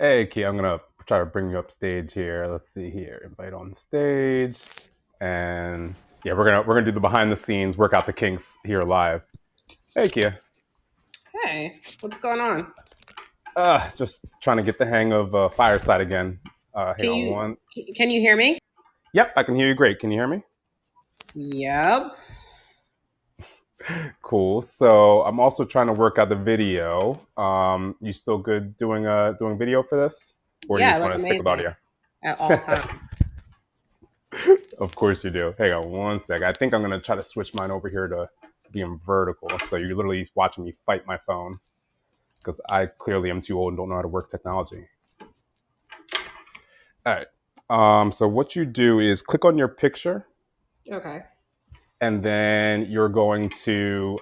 Hey, Key, I'm gonna try to bring you up stage here. Let's see here. Invite on stage, and yeah, we're gonna do the behind the scenes, work out the kinks here live. Hey, Kia. Hey, what's going on? Just trying to get the hang of Fireside again. Hang Can on you one. can you hear me? Yep, I can hear you great. Can you hear me? Yep. Cool. So I'm also trying to work out the video. You still good doing video for this, or do you Yeah, I just look want to stick with amazing audio? at all times. Of course you do. Hang on one sec. I think I'm gonna try to switch mine over here to being vertical. So you're literally watching me fight my phone because I clearly am too old and don't know how to work technology. All right. So what you do is click on your picture, Okay. and then you're going to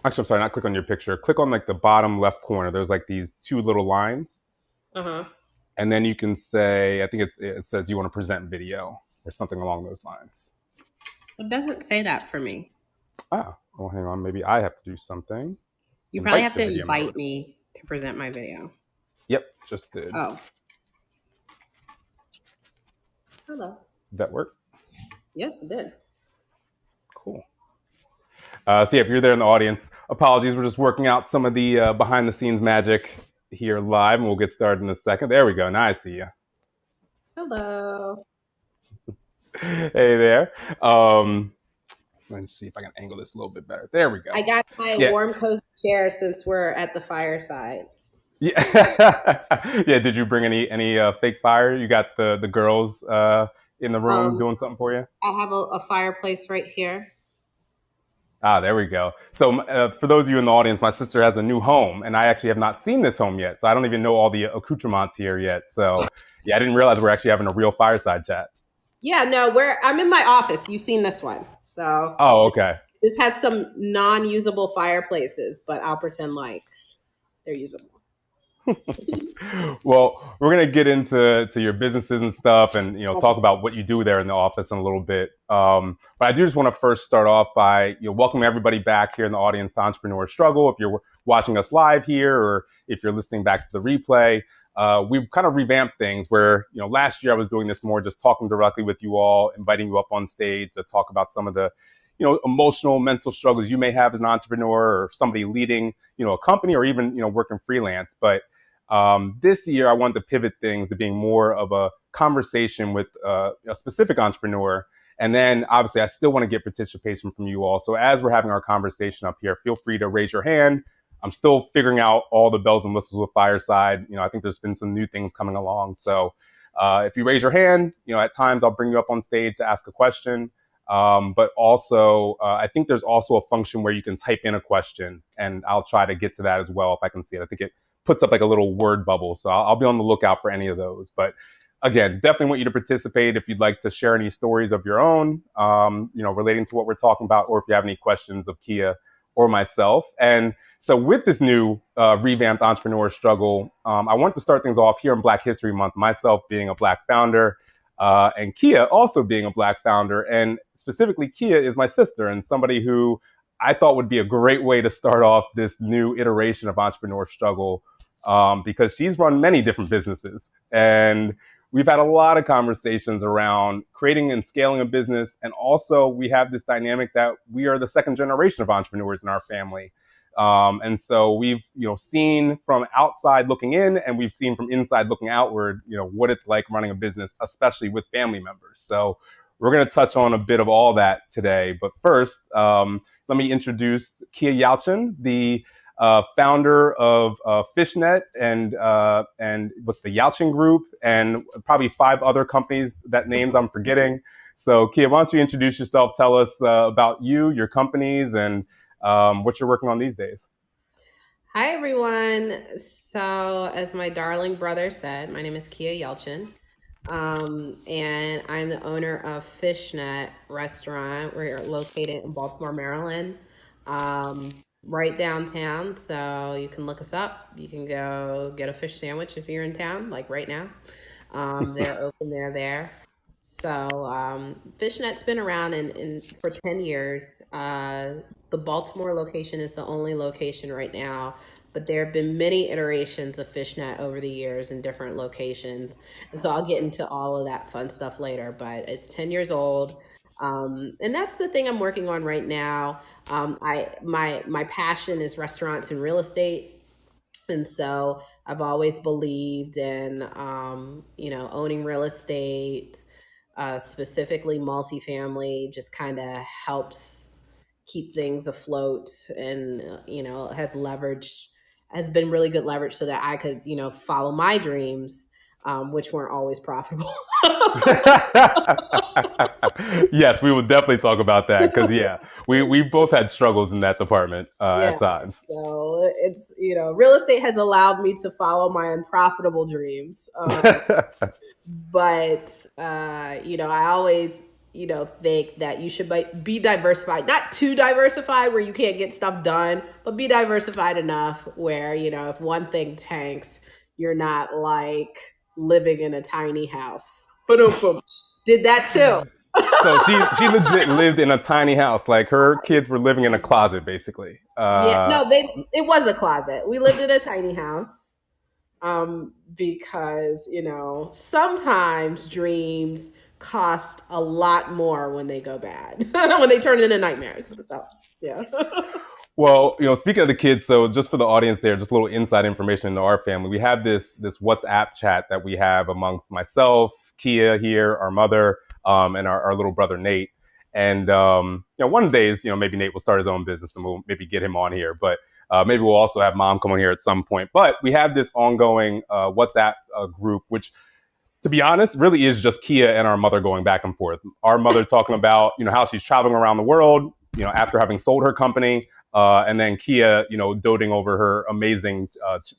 actually, I'm sorry, not click on your picture. Click on like the bottom left corner. There's like these two little lines, Uh-huh. and then you can say, I think it says you want to present video or something along those lines. It doesn't say that for me. Well, hang on. Maybe I have to do something. You probably Invite have to to video invite mode. me to present my video. Yep, just did. Oh, hello. Did that work? Yes, it did. Cool. So yeah, if you're there in the audience, apologies. We're just working out some of the behind the scenes magic here live, and we'll get started in a second. There we go. Now I see you. Hello. Hey there. Um, Let's see if I can angle this a little bit better. There we go. I got my Yeah. warm cozy chair since we're at the fireside. Yeah. Yeah. Did you bring any fake fire? You got the girls in the room Um, doing something for you? I have a fireplace right here. There we go. So, for those of you in the audience, my sister has a new home, and I actually have not seen this home yet. So, I don't even know all the accoutrements here yet. So, yeah, I didn't realize we're actually having a real fireside chat. Yeah, no, I'm in my office. You've seen this one. So Oh, okay. this has some non-usable fireplaces, but I'll pretend like they're usable. Well, we're gonna get into your businesses and stuff, and talk about what you do there in the office in a little bit. But I do just want to first start off by welcoming everybody back here in the audience to Entrepreneur Struggle. If you're watching us live here, or if you're listening back to the replay, we've kind of revamped things. Where last year I was doing this more just talking directly with you all, inviting you up on stage to talk about some of the emotional, mental struggles you may have as an entrepreneur or somebody leading a company, or even working freelance, but this year, I wanted to pivot things to being more of a conversation with a specific entrepreneur. And then obviously, I still want to get participation from you all. So as we're having our conversation up here, feel free to raise your hand. I'm still figuring out all the bells and whistles with Fireside. I think there's been some new things coming along. So if you raise your hand, at times I'll bring you up on stage to ask a question. But also, I think there's also a function where you can type in a question, and I'll try to get to that as well if I can see it. I think it puts up like a little word bubble. So I'll be on the lookout for any of those. But again, definitely want you to participate if you'd like to share any stories of your own, relating to what we're talking about, or if you have any questions of Keyia or myself. And so with this new revamped entrepreneur struggle, I want to start things off here in Black History Month, myself being a Black founder, and Keyia also being a Black founder. And specifically, Keyia is my sister and somebody who I thought would be a great way to start off this new iteration of Entrepreneur Struggle, because she's run many different businesses. And we've had a lot of conversations around creating and scaling a business. And also, we have this dynamic that we are the second generation of entrepreneurs in our family. And so we've seen from outside looking in, and we've seen from inside looking outward, what it's like running a business, especially with family members. So we're going to touch on a bit of all that today. But first, let me introduce Keyia Yalcin, the founder of Fishnet and what's the Yalcin Group, and probably 5 other companies that names I'm forgetting. So Keyia, why don't you introduce yourself? Tell us about you, your companies, and what you're working on these days. Hi, everyone. So, as my darling brother said, my name is Keyia Yalcin, and I'm the owner of Fishnet Restaurant. We're located in Baltimore, Maryland, right downtown. So, you can look us up. You can go get a fish sandwich if you're in town, like right now. They're open, they're there. So Fishnet's been around for 10 years. The Baltimore location is the only location right now, but there have been many iterations of Fishnet over the years in different locations. And so I'll get into all of that fun stuff later, but it's 10 years old. And that's the thing I'm working on right now. My passion is restaurants and real estate. And so I've always believed in, owning real estate, specifically multifamily, just kind of helps keep things afloat and, has been really good leverage so that I could, follow my dreams, which weren't always profitable. Yes, we will definitely talk about that because yeah, we both had struggles in that department Yeah. at times. So it's, real estate has allowed me to follow my unprofitable dreams. But I always think that you should be diversified, not too diversified where you can't get stuff done, but be diversified enough where if one thing tanks, you're not like living in a tiny house. But did that too. So she legit lived in a tiny house. Like her kids were living in a closet, basically. Yeah, no, they it was a closet. We lived in a tiny house, because sometimes dreams cost a lot more when they go bad, when they turn into nightmares. So yeah. Well, speaking of the kids, so just for the audience there, just a little inside information into our family. We have this WhatsApp chat that we have amongst myself, Keyia here, our mother, and our little brother Nate. And one of the days, maybe Nate will start his own business, and we'll maybe get him on here. But maybe we'll also have mom come on here at some point. But we have this ongoing WhatsApp group, which, to be honest, really is just Keyia and our mother going back and forth. Our mother talking about how she's traveling around the world, after having sold her company, and then Keyia, doting over her amazing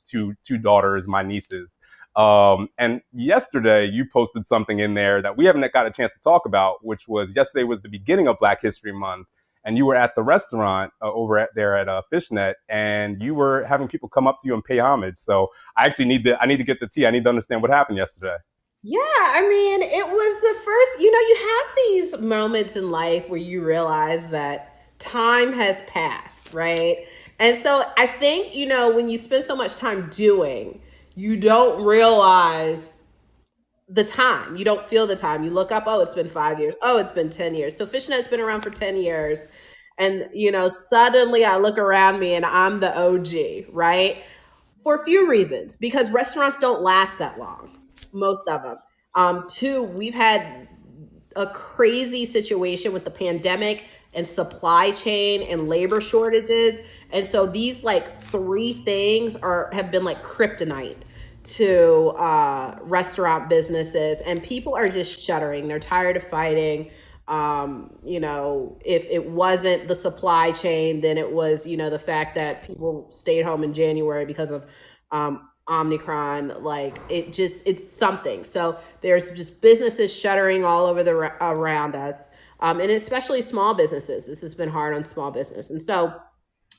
two daughters, my nieces. And yesterday, you posted something in there that we haven't got a chance to talk about, which was yesterday was the beginning of Black History Month, and you were at the restaurant over there at Fishnet, and you were having people come up to you and pay homage. So I need to get the tea. I need to understand what happened yesterday. Yeah, I mean, it was the first, you have these moments in life where you realize that time has passed, right? And so I think, when you spend so much time doing, you don't realize the time. You don't feel the time. You look up, oh, it's been 5 years. Oh, it's been 10 years. So Fishnet's been around for 10 years. And, suddenly I look around me and I'm the OG, right? For a few reasons, because restaurants don't last that long, most of them. Two, we've had a crazy situation with the pandemic and supply chain and labor shortages. And so these like three things have been like kryptonite to restaurant businesses, and people are just shuttering. They're tired of fighting. If it wasn't the supply chain, then it was, the fact that people stayed home in January because of Omicron. Like it's something. So there's just businesses shuttering all over around us, and especially small businesses. This has been hard on small business, and so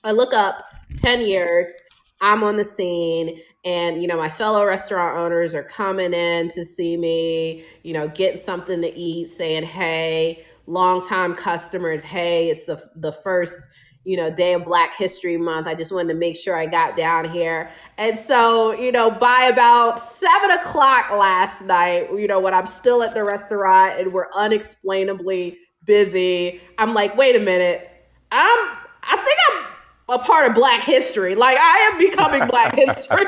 I look up 10 years, I'm on the scene, and my fellow restaurant owners are coming in to see me, getting something to eat, saying, "Hey, longtime customers, hey, it's the first day of Black History Month. I just wanted to make sure I got down here." And so, by about 7 o'clock last night, when I'm still at the restaurant and we're unexplainably busy, I'm like, wait a minute, I think I'm a part of Black history. Like I am becoming Black history.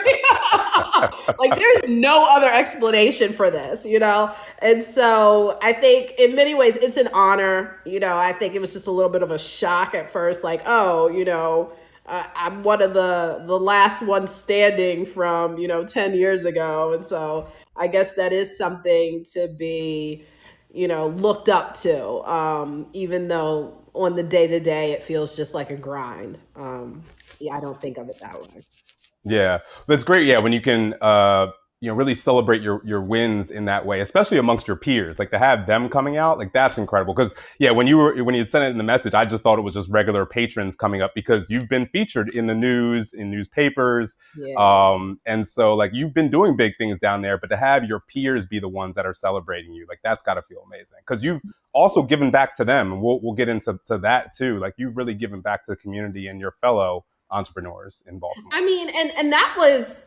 Like there's no other explanation for this, And so I think in many ways it's an honor. I think it was just a little bit of a shock at first, like, oh, I'm one of the last ones standing from 10 years ago, and so I guess that is something to be looked up to, even though on the day to day it feels just like a grind. Yeah, I don't think of it that way. Yeah, that's great. Yeah, when you can really celebrate your wins in that way, especially amongst your peers. Like to have them coming out, like that's incredible. Because yeah, when you had sent it in the message, I just thought it was just regular patrons coming up because you've been featured in the news, in newspapers, Yeah. and so like you've been doing big things down there. But to have your peers be the ones that are celebrating you, like that's got to feel amazing. Because you've also given back to them, and we'll get into that too. Like you've really given back to the community and your fellow entrepreneurs in Baltimore. I mean, and that was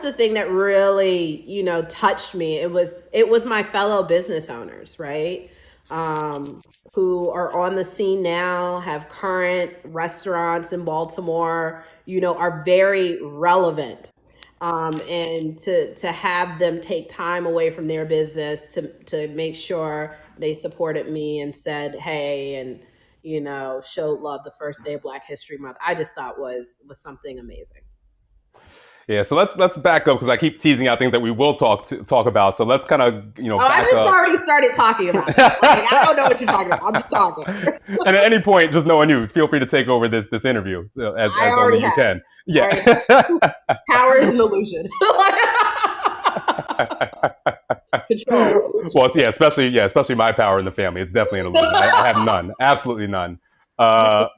the thing that really, touched me. It was my fellow business owners, right? Who are on the scene now, have current restaurants in Baltimore, are very relevant. And to have them take time away from their business to make sure they supported me and said, hey, and showed love the first day of Black History Month, I just thought was something amazing. Yeah, so let's back up because I keep teasing out things that we will talk about. So let's kind of I back just up. already started talking about it. Like, I don't know what you're talking about. I'm just talking. And at any point, just knowing you, feel free to take over this interview as only you can. Yeah. Power is an illusion. Control. Well, yeah, especially my power in the family. It's definitely an illusion. I have none, absolutely none.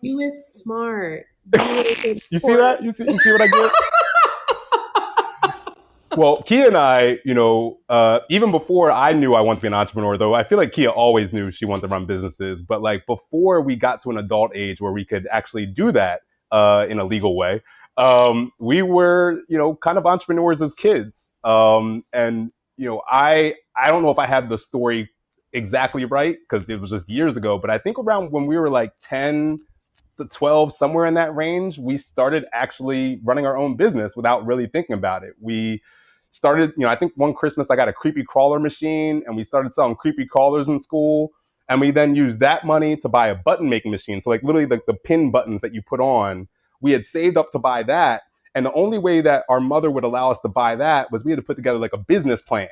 You is smart. You see that? You see what I get? Well, Keyia and I, even before I knew I wanted to be an entrepreneur, though I feel like Keyia always knew she wanted to run businesses. But like before we got to an adult age where we could actually do that in a legal way, we were, kind of entrepreneurs as kids. And I don't know if I have the story exactly right because it was just years ago, but I think around when we were like 10 to 12, somewhere in that range, we started actually running our own business without really thinking about it. We started, I think one Christmas I got a creepy crawler machine and we started selling creepy crawlers in school. And we then used that money to buy a button making machine. So like literally the pin buttons that you put on, we had saved up to buy that. And the only way that our mother would allow us to buy that was we had to put together like a business plan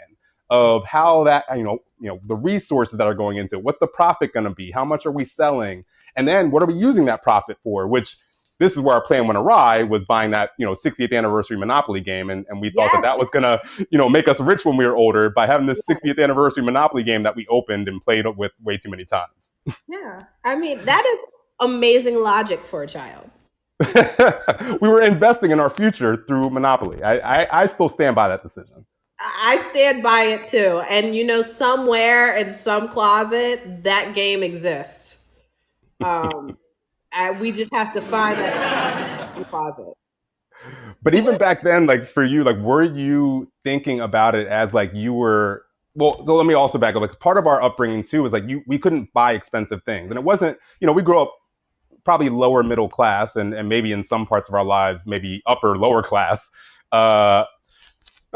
of how that, the resources that are going into it. What's the profit going to be? How much are we selling? And then what are we using that profit for? Which this is where our plan went awry, was buying that, 60th anniversary Monopoly game. And we thought that was going to, make us rich when we were older by having this 60th anniversary Monopoly game that we opened and played with way too many times. Yeah. I mean, that is amazing logic for a child. We were investing in our future through Monopoly. I still stand by that decision. I stand by it too. And somewhere in some closet, that game exists. We just have to find that in the closet. But even back then, like for you, like were you thinking about it as like you were? Well, so let me also back up. Like part of our upbringing too was like we couldn't buy expensive things, and it wasn't. We grew up probably lower middle class, and maybe in some parts of our lives, maybe upper lower class.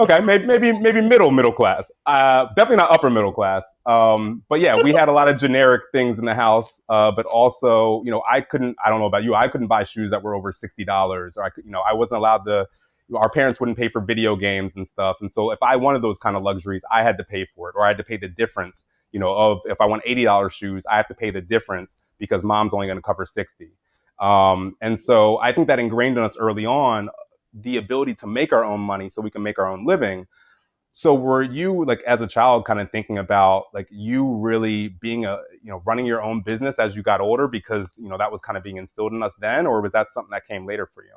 Okay, maybe middle class. Definitely not upper middle class. But yeah, we had a lot of generic things in the house. But also, I don't know about you, I couldn't buy shoes that were over $60, or I wasn't allowed to. Our parents wouldn't pay for video games and stuff. And so if I wanted those kind of luxuries, I had to pay for it, or I had to pay the difference. Of if I want $80 shoes, I have to pay the difference because mom's only going to cover 60. And so I think that ingrained in us early on the ability to make our own money so we can make our own living. So were you like as a child kind of thinking about like you really being running your own business as you got older because, that was kind of being instilled in us then, or was that something that came later for you?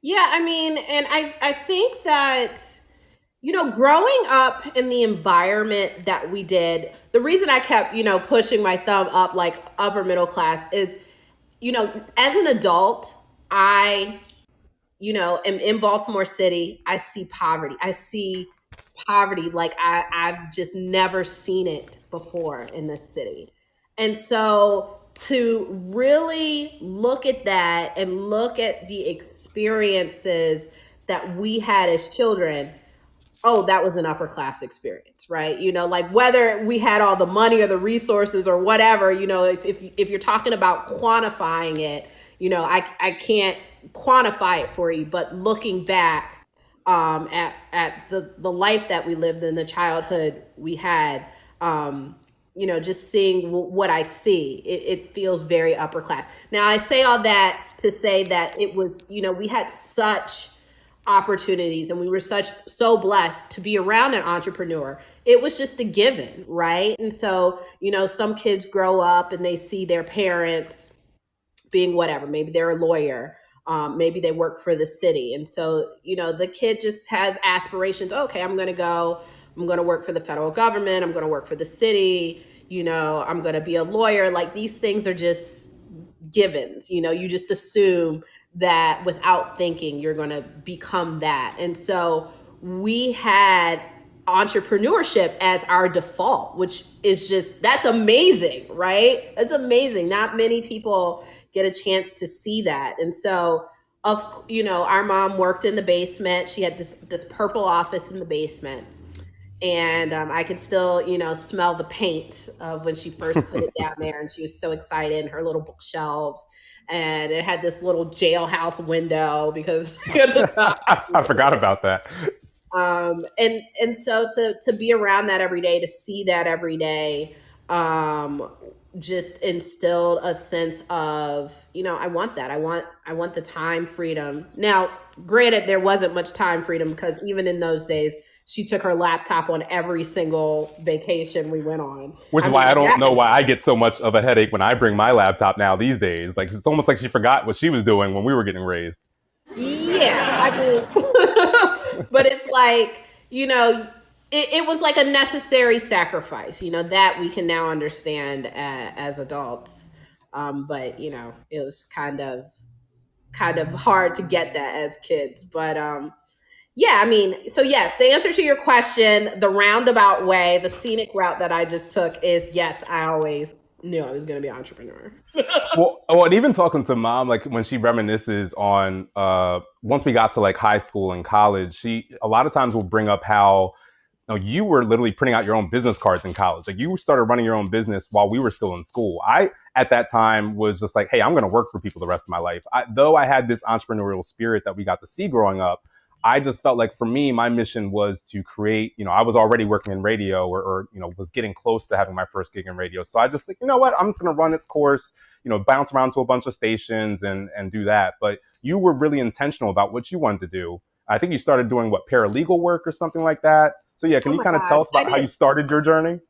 Yeah, I mean, and I think that, growing up in the environment that we did, the reason I kept, pushing my thumb up like upper middle class is, as an adult, am in Baltimore City. I see poverty. Like I've just never seen it before in this city. And so to really look at that and look at the experiences that we had as children, oh, that was an upper class experience, right? Like whether we had all the money or the resources or whatever, if you're talking about quantifying it, I can't quantify it for you, but looking back at the life that we lived in, the childhood we had, just seeing what I see, it feels very upper class. Now, I say all that to say that it was, we had such opportunities, and we were so blessed to be around an entrepreneur. It was just a given, right? And so, some kids grow up and they see their parents being whatever. Maybe they're a lawyer. Maybe they work for the city. And so, the kid just has aspirations. Okay, I'm going to work for the federal government. I'm going to work for the city. I'm going to be a lawyer. Like, these things are just givens. You just assume that without thinking, you're going to become that. And so we had entrepreneurship as our default, which is that's amazing, right? That's amazing. Not many people get a chance to see that. And so, our mom worked in the basement. She had this purple office in the basement. And I could still, smell the paint of when she first put it down there. And she was so excited, and her little bookshelves. And it had this little jailhouse window because I forgot about that. And so to be around that every day, to see that every day, just instilled a sense of, I want that. I want the time freedom. Now, granted, there wasn't much time freedom because even in those days, she took her laptop on every single vacation we went on. Which is why I don't know why I get so much of a headache when I bring my laptop now these days. Like, it's almost like she forgot what she was doing when we were getting raised. Yeah, I mean, but it's like, it was like a necessary sacrifice, that we can now understand as adults. But, it was kind of hard to get that as kids. But yeah, I mean, so yes, the answer to your question, the roundabout way, the scenic route that I just took is yes, I always knew I was going to be an entrepreneur. well, and even talking to mom, like when she reminisces on once we got to like high school and college, she a lot of times will bring up how you were literally printing out your own business cards in college. Like, you started running your own business while we were still in school. I, at that time, was just like, hey, I'm going to work for people the rest of my life. Though I had this entrepreneurial spirit that we got to see growing up, I just felt like for me, my mission was to create, I was already working in radio or was getting close to having my first gig in radio. So I just think, what, I'm just going to run its course, bounce around to a bunch of stations and do that. But you were really intentional about what you wanted to do. I think you started doing paralegal work or something like that. So yeah, can you kind of tell us about how you started your journey?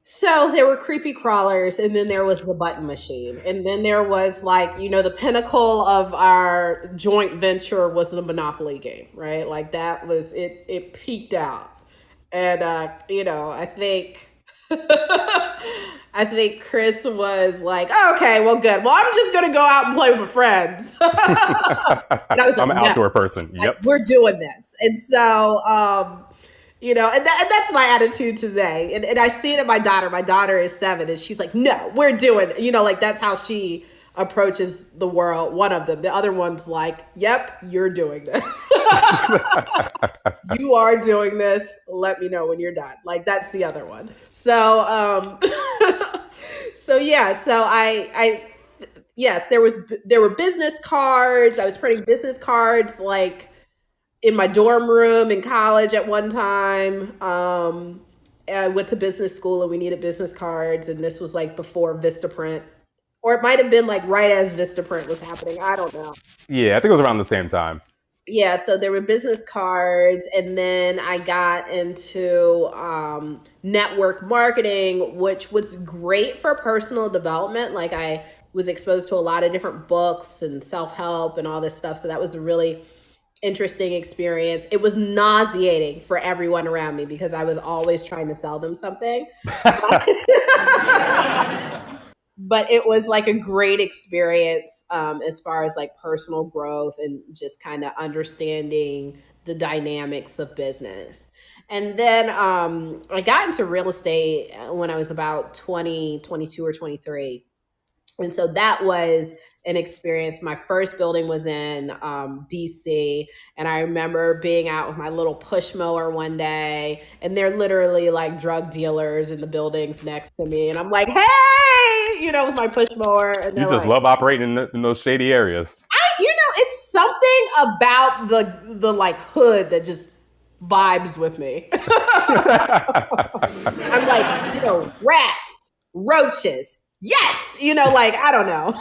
So there were creepy crawlers, and then there was the button machine. And then there was the pinnacle of our joint venture was the Monopoly game, right? Like, that was, it peaked out. And, I think, I think Chris was like, oh, okay, well, good. Well, I'm just going to go out and play with my friends. And I was like, I'm an outdoor person. Yep. We're doing this. And so, and that's my attitude today. And I see it in my daughter. My daughter is 7, and she's like, no, we're doing it. That's how she approaches the world. One of them. The other one's like, yep, you're doing this. You are doing this. Let me know when you're done. Like, that's the other one. So, yes, there were business cards. I was printing business cards, like, in my dorm room in college at one time. I went to business school and we needed business cards. And this was like before Vistaprint, or it might've been like right as Vistaprint was happening. I don't know. Yeah, I think it was around the same time. Yeah. So there were business cards, and then I got into network marketing, which was great for personal development. Like, I was exposed to a lot of different books and self-help and all this stuff. So that was a really interesting experience. It was nauseating for everyone around me because I was always trying to sell them something. But it was like a great experience as far as like personal growth and just kind of understanding the dynamics of business. And then I got into real estate when I was about 20, 22 or 23. And so that was an experience. My first building was in DC. And I remember being out with my little push mower one day, and they're literally like drug dealers in the buildings next to me. And I'm like, hey, with my push mower. And you just love operating in those shady areas. It's something about the like hood that just vibes with me. I'm like, rats, roaches. Yes. I don't know.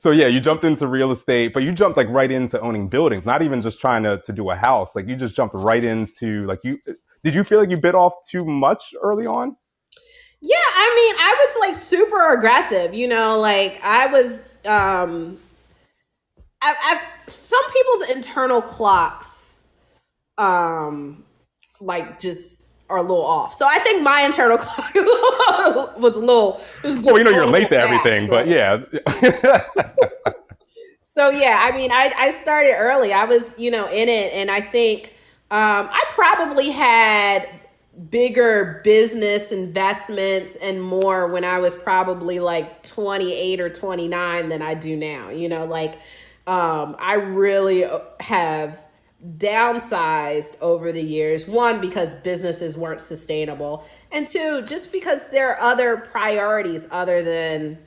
So yeah, you jumped into real estate, but you jumped like right into owning buildings, not even just trying to do a house. Like you just jumped right into like you did you feel like you bit off too much early on? Yeah, I mean, I was like super aggressive, like I was some people's internal clocks um like just are a little off. So I think my internal clock was a little was Well, you just know going you're a late little to fast, everything, but right? yeah. So yeah, I mean, I started early. I was, in it, and I think I probably had bigger business investments and more when I was probably like 28 or 29 than I do now. Like I really have downsized over the years. One, because businesses weren't sustainable, and two, just because there are other priorities other than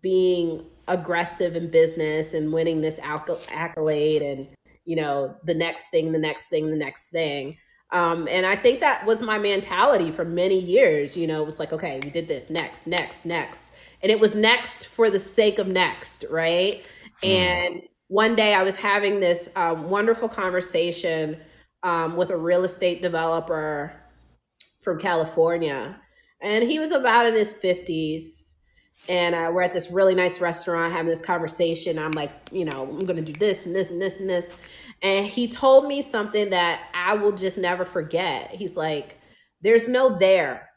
being aggressive in business and winning this accolade and, the next thing, the next thing, the next thing. And I think that was my mentality for many years. It was like, okay, we did this next, next, next. And it was next for the sake of next, right? Mm. And one day I was having this wonderful conversation with a real estate developer from California. And he was about in his 50s. And we're at this really nice restaurant having this conversation. I'm like, I'm going to do this and this and this and this. And he told me something that I will just never forget. He's like, there's no there.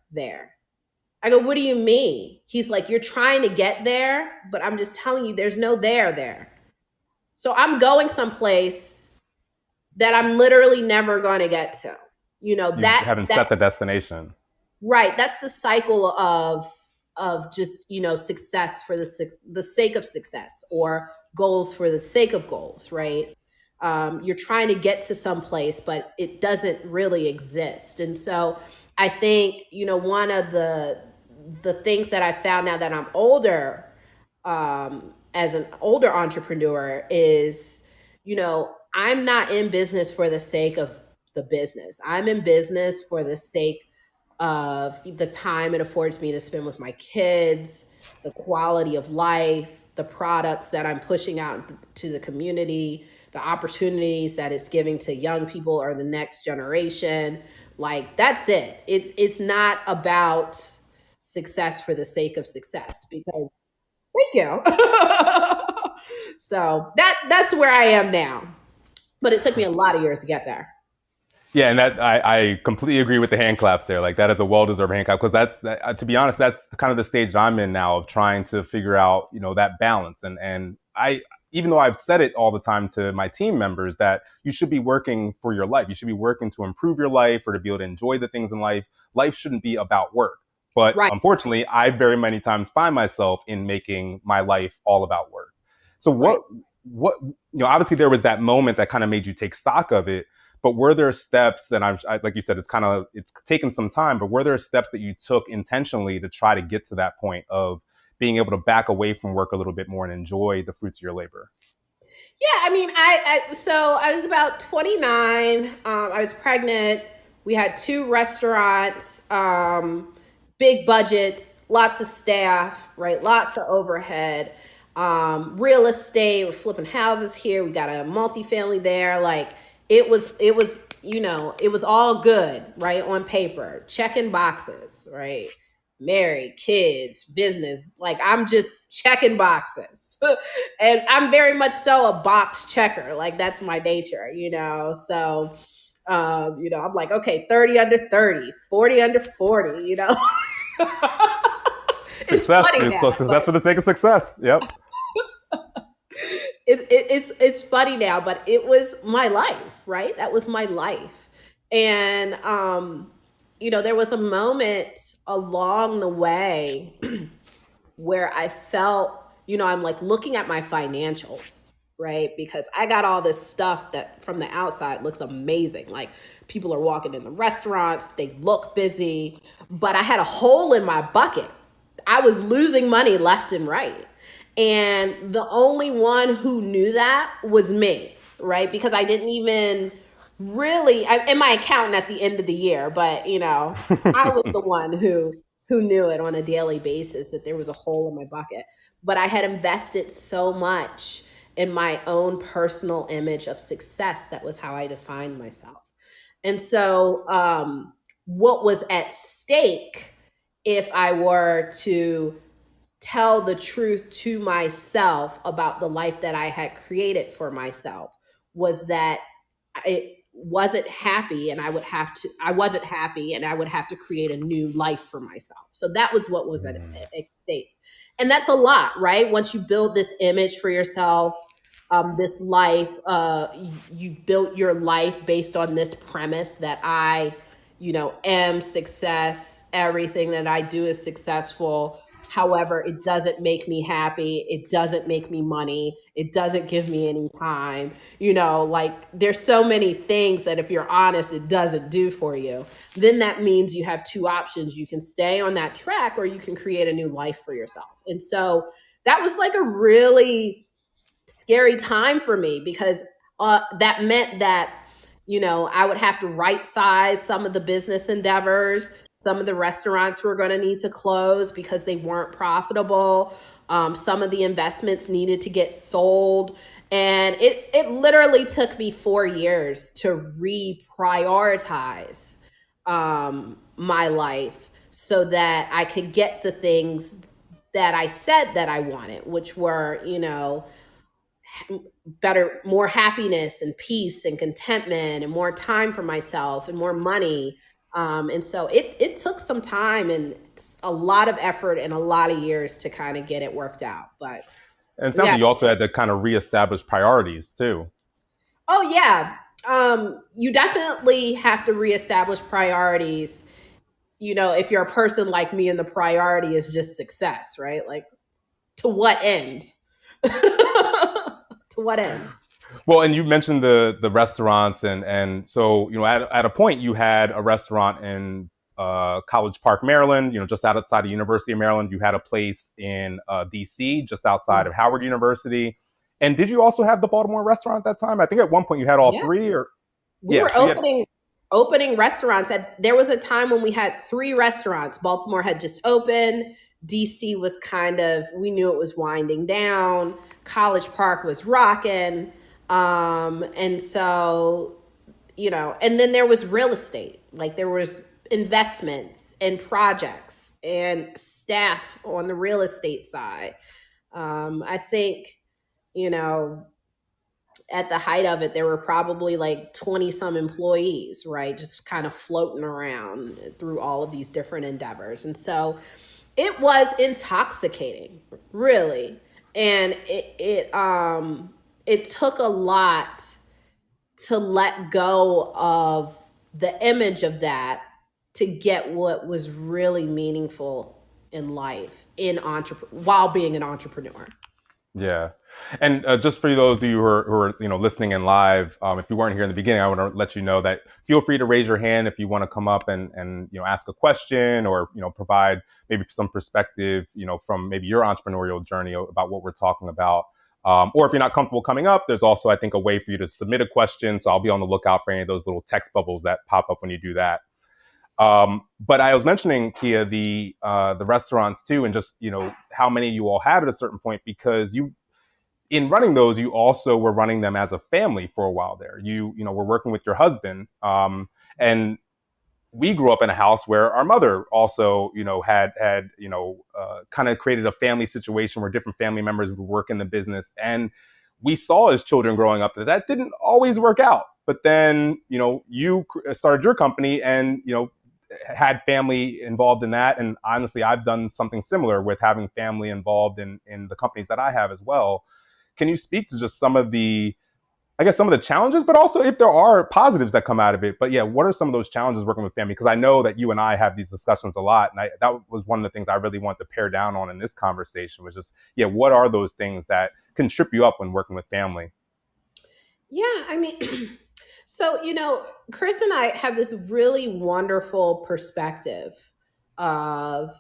I go, what do you mean? He's like, you're trying to get there, but I'm just telling you, there's no there. So I'm going someplace that I'm literally never going to get to. You That's haven't set the destination. right. That's the cycle of just success for the sake of success, or goals for the sake of goals, right? You're trying to get to some place, but it doesn't really exist. And so I think one of the things that I found now that I'm older, as an older entrepreneur, is I'm not in business for the sake of the business. I'm in business for the sake of the time it affords me to spend with my kids, the quality of life, the products that I'm pushing out to the community, the opportunities that it's giving to young people or the next generation. Like that's it. It's not about success for the sake of success, because thank you. So that's where I am now. But it took me a lot of years to get there. Yeah, and that I completely agree with the hand claps there. Like that is a well-deserved hand clap because to be honest, that's kind of the stage that I'm in now of trying to figure out, that balance. And I, even though I've said it all the time to my team members that you should be working for your life, you should be working to improve your life or to be able to enjoy the things in life. Life shouldn't be about work. But Right, unfortunately, I very many times find myself in making my life all about work. So right. what obviously there was that moment that kind of made you take stock of it, but were there steps, and like you said, it's taken some time, but were there steps that you took intentionally to try to get to that point of being able to back away from work a little bit more and enjoy the fruits of your labor? Yeah, I mean, so I was about 29. I was pregnant. We had two restaurants, big budgets, lots of staff, right? Lots of overhead. Real estate. We're flipping houses here. We got a multifamily there. Like it was, it was all good, right? On paper, checking boxes, right? Married, kids, business. Like I'm just checking boxes. And I'm very much so a box checker. Like that's my nature. So I'm like, okay, 30 under 30, 40 under 40. It's Success. funny It's so now, but success for the sake of success. Yep. it's funny now, but it was my life, right? That was my life. And there was a moment along the way where I felt, I'm like looking at my financials, right? Because I got all this stuff that from the outside looks amazing. Like people are walking in the restaurants, they look busy, but I had a hole in my bucket. I was losing money left and right. And the only one who knew that was me, right? Because I didn't even and my accountant at the end of the year, but I was the one who who knew it on a daily basis that there was a hole in my bucket. But I had invested so much in my own personal image of success. That was how I defined myself. And so, what was at stake if I were to tell the truth to myself about the life that I had created for myself was that it wasn't happy and I wasn't happy and I would have to create a new life for myself. So that was what was at stake. And that's a lot, right? Once you build this image for yourself, this life, you've built your life based on this premise that am success. Everything that I do is successful. However, it doesn't make me happy. It doesn't make me money. It doesn't give me any time. Like there's so many things that if you're honest, it doesn't do for you. Then that means you have two options. You can stay on that track or you can create a new life for yourself. And so that was like a really scary time for me because that meant that I would have to right size some of the business endeavors. Some of the restaurants were going to need to close because they weren't profitable. Some of the investments needed to get sold. And it literally took me 4 years to reprioritize my life so that I could get the things that I said that I wanted, which were, better, more happiness and peace and contentment and more time for myself and more money. And so it took some time and a lot of effort and a lot of years to kind of get it worked out. But And it sounds yeah. like you also had to kind of reestablish priorities too. Oh yeah. You definitely have to reestablish priorities. If you're a person like me and the priority is just success, right? Like to what end? To what end? Well, and you mentioned the restaurants, and so at a point you had a restaurant in College Park, Maryland. Just outside of University of Maryland. You had a place in DC, just outside of Howard University. And did you also have the Baltimore restaurant at that time? I think at one point you had all Yeah. three, or We yeah. were So you had, opening restaurants. There was a time when we had 3 restaurants. Baltimore had just opened. DC was we knew it was winding down. College Park was rocking. And so, and then there was real estate. Like there was investments and projects and staff on the real estate side. I think, you know, at the height of it, there were probably like 20 some employees, right? Just kind of floating around through all of these different endeavors. And so it was intoxicating, really. And it took a lot to let go of the image of that to get what was really meaningful in life while being an entrepreneur. yeah. And just for those of you who are listening in live, if you weren't here in the beginning, I want to let you know that feel free to raise your hand if you want to come up and ask a question or provide maybe some perspective from maybe your entrepreneurial journey about what we're talking about. Or if you're not comfortable coming up, there's also I think a way for you to submit a question. So I'll be on the lookout for any of those little text bubbles that pop up when you do that. But I was mentioning Keyia the restaurants too, and just how many you all had at a certain point because you in running those, you also were running them as a family for a while there. Were working with your husband, and we grew up in a house where our mother also, had kind of created a family situation where different family members would work in the business, and we saw as children growing up that didn't always work out. But then, you started your company, and had family involved in that, and honestly, I've done something similar with having family involved in the companies that I have as well. Can you speak to just some of the challenges, but also if there are positives that come out of it? But yeah, what are some of those challenges working with family? Because I know that you and I have these discussions a lot, and that was one of the things I really wanted to pare down on in this conversation was just, what are those things that can trip you up when working with family? Yeah, I mean, so, Chris and I have this really wonderful perspective of,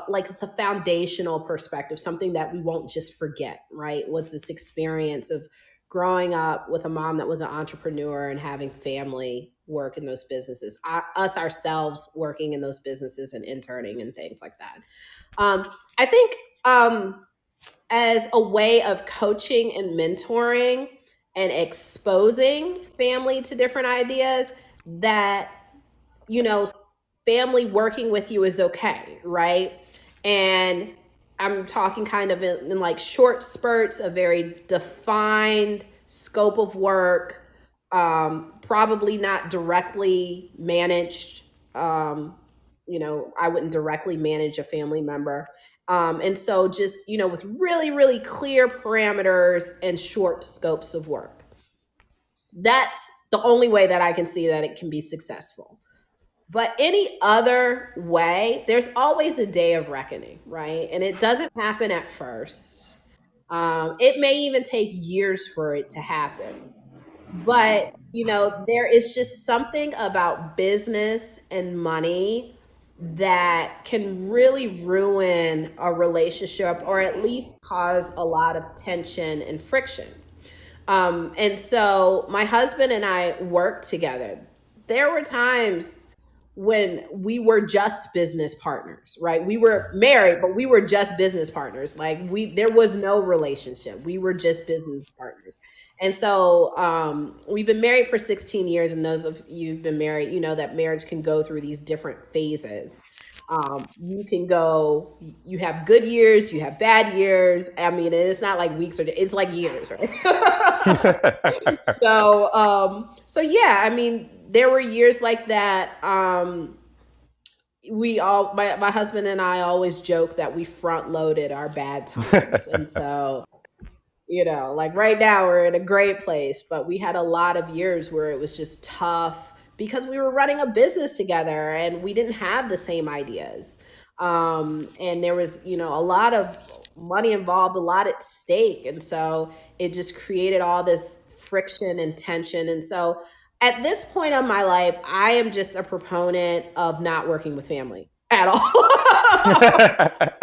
like it's a foundational perspective, something that we won't just forget, right? Was this experience of growing up with a mom that was an entrepreneur and having family work in those businesses, us ourselves working in those businesses and interning and things like that. I think as a way of coaching and mentoring and exposing family to different ideas, that family working with you is okay, right? And I'm talking kind of in like short spurts, a very defined scope of work, probably not directly managed. I wouldn't directly manage a family member. And so just, with really, really clear parameters and short scopes of work. That's the only way that I can see that it can be successful. But any other way, there's always a day of reckoning, right? And it doesn't happen at first. It may even take years for it to happen. But, there is just something about business and money that can really ruin a relationship or at least cause a lot of tension and friction. And so my husband and I worked together. There were times when we were just business partners, right? We were married, but we were just business partners. Like there was no relationship. We were just business partners. And so we've been married for 16 years. And those of you who've been married, you know that marriage can go through these different phases. You have good years, you have bad years. I mean, it's not like weeks it's like years, right? So yeah, I mean, there were years like that. My husband and I always joke that we front loaded our bad times. And so, like right now we're in a great place, but we had a lot of years where it was just tough because we were running a business together and we didn't have the same ideas. And there was, a lot of money involved, a lot at stake. And so it just created all this friction and tension. And so at this point of my life, I am just a proponent of not working with family at all.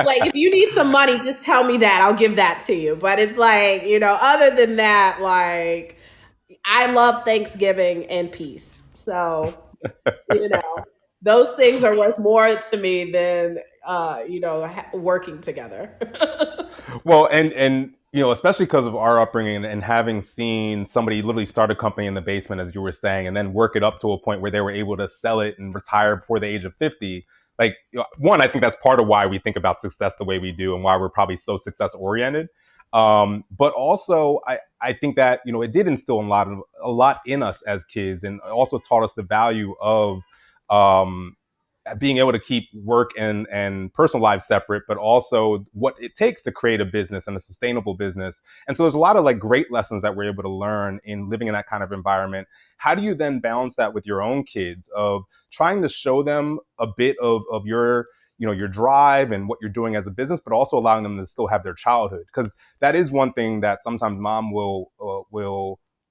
Like, if you need some money, just tell me that. I'll give that to you. But it's like, other than that, like, I love Thanksgiving and peace. So, those things are worth more to me than, working together. Well, and especially because of our upbringing and having seen somebody literally start a company in the basement, as you were saying, and then work it up to a point where they were able to sell it and retire before the age of 50. Like, one, I think that's part of why we think about success the way we do and why we're probably so success oriented. But also, I think that it did instill a lot in us as kids, and also taught us the value of being able to keep work and personal lives separate, but also what it takes to create a business and a sustainable business. And so there's a lot of like great lessons that we're able to learn in living in that kind of environment. How do you then balance that with your own kids, of trying to show them a bit of your your drive and what you're doing as a business, but also allowing them to still have their childhood? Because that is one thing that sometimes mom will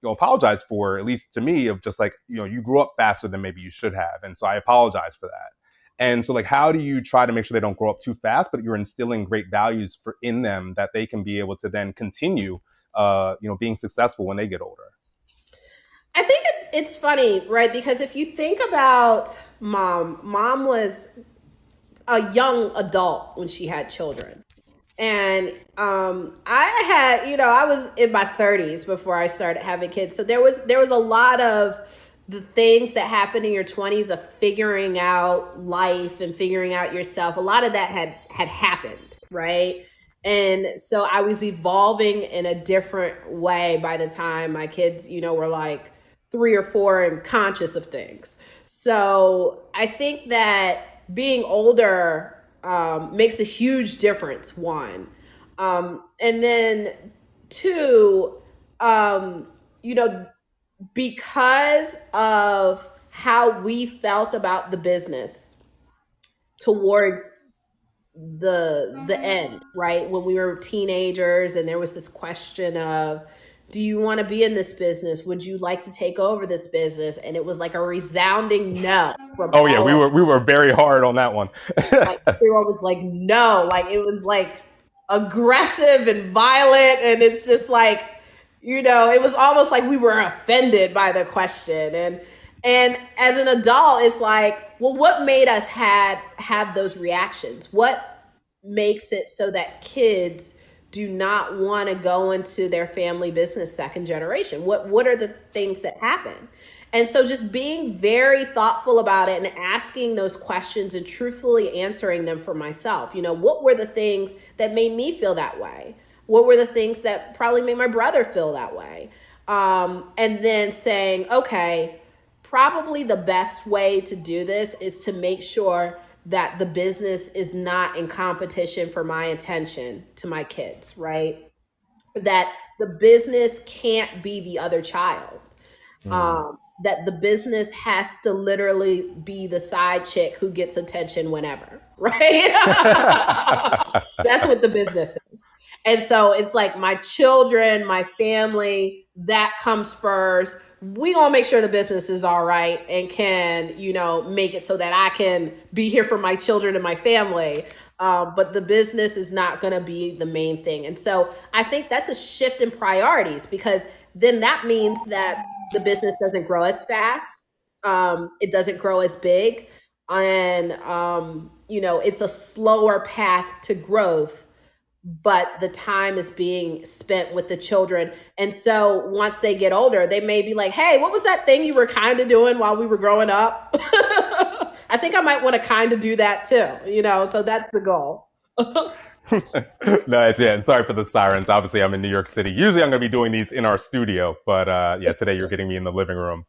apologize for, at least to me, of just like, you grew up faster than maybe you should have. And so I apologize for that. And so, like, how do you try to make sure they don't grow up too fast, but you're instilling great values in them that they can be able to then continue, being successful when they get older? I think it's funny, right? Because if you think about mom was a young adult when she had children. And I had, I was in my 30s before I started having kids. So there was a lot of the things that happen in your 20s of figuring out life and figuring out yourself. A lot of that had happened, right? And so I was evolving in a different way by the time my kids, were like 3 or 4 and conscious of things. So I think that being older makes a huge difference, one. And then two, because of how we felt about the business towards the end, right? When we were teenagers and there was this question of, do you want to be in this business? Would you like to take over this business? And it was like a resounding no from Oh yeah, all of we were very hard on that one. like everyone was like no, like it was like aggressive and violent, and it's just like, it was almost like we were offended by the question. And as an adult, it's like, well, what made us have those reactions? What makes it so that kids do not want to go into their family business second generation? What are the things that happen? And so just being very thoughtful about it and asking those questions and truthfully answering them for myself. What were the things that made me feel that way? What were the things that probably made my brother feel that way? And then saying, okay, probably the best way to do this is to make sure that the business is not in competition for my attention to my kids, right? That the business can't be the other child. Mm. That the business has to literally be the side chick who gets attention whenever, right? That's what the business is. And so it's like my children, my family, that comes first. We gonna make sure the business is all right and can, make it so that I can be here for my children and my family. But the business is not gonna be the main thing. And so I think that's a shift in priorities, because then that means that the business doesn't grow as fast. It doesn't grow as big. And it's a slower path to growth, but the time is being spent with the children. And so once they get older, they may be like, hey, what was that thing you were kind of doing while we were growing up? I think I might want to kind of do that too, so that's the goal. Nice, yeah. And sorry for the sirens. Obviously, I'm in New York City. Usually, I'm going to be doing these in our studio, but yeah, today you're getting me in the living room.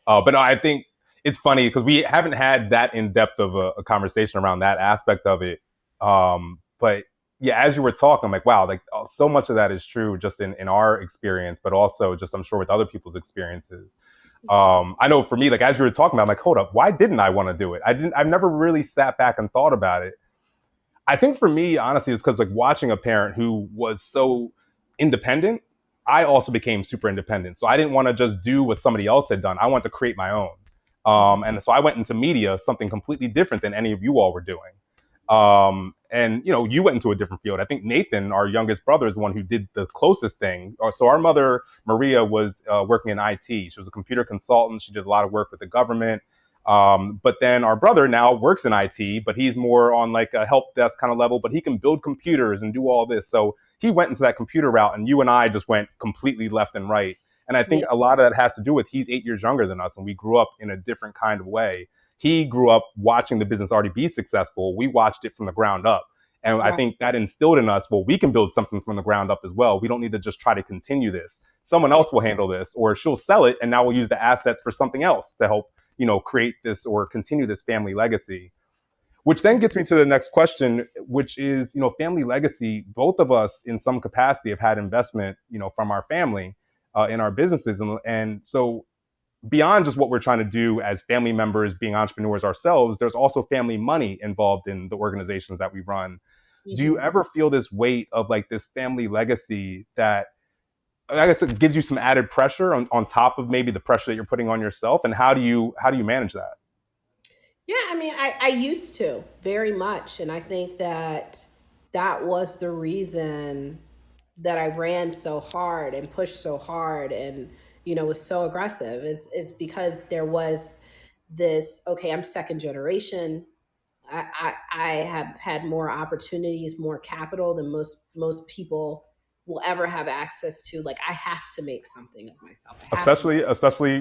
But no, I think it's funny because we haven't had that in depth of a conversation around that aspect of it. But yeah, as you were talking, I'm like, wow, like so much of that is true just in our experience, but also just I'm sure with other people's experiences. I know for me, like as you were talking about, I'm like, hold up, why didn't I want to do it? I've never really sat back and thought about it. I think for me, honestly, it's because like watching a parent who was so independent, I also became super independent. So I didn't want to just do what somebody else had done. I wanted to create my own. And so I went into media, something completely different than any of you all were doing. And you went into a different field. I think Nathan, our youngest brother, is the one who did the closest thing. So our mother, Maria, was working in IT. She was a computer consultant. She did a lot of work with the government. But then our brother now works in IT, but he's more on like a help desk kind of level, but he can build computers and do all this. So he went into that computer route, and you and I just went completely left and right. And I think Yeah. a lot of that has to do with he's 8 years younger than us, and we grew up in a different kind of way. He grew up watching the business already be successful. We watched it from the ground up. And I Right. think that instilled in us, well, we can build something from the ground up as well. We don't need to just try to continue this. Someone Yeah. else will handle this, or she'll sell it, and now we'll use the assets for something else to help create this or continue this family legacy. Which then gets me to the next question, which is, family legacy. Both of us in some capacity have had investment, from our family in our businesses. And so beyond just what we're trying to do as family members, being entrepreneurs ourselves, there's also family money involved in the organizations that we run. Do you Mhm. ever feel this weight of like this family legacy that I guess it gives you some added pressure on top of maybe the pressure that you're putting on yourself? And how do you manage that? Yeah, I mean, I used to very much. And I think that that was the reason that I ran so hard and pushed so hard and, was so aggressive is because there was this, okay, I'm second generation. I have had more opportunities, more capital than most people will ever have access to. Like I have to make something of myself. I have to. Especially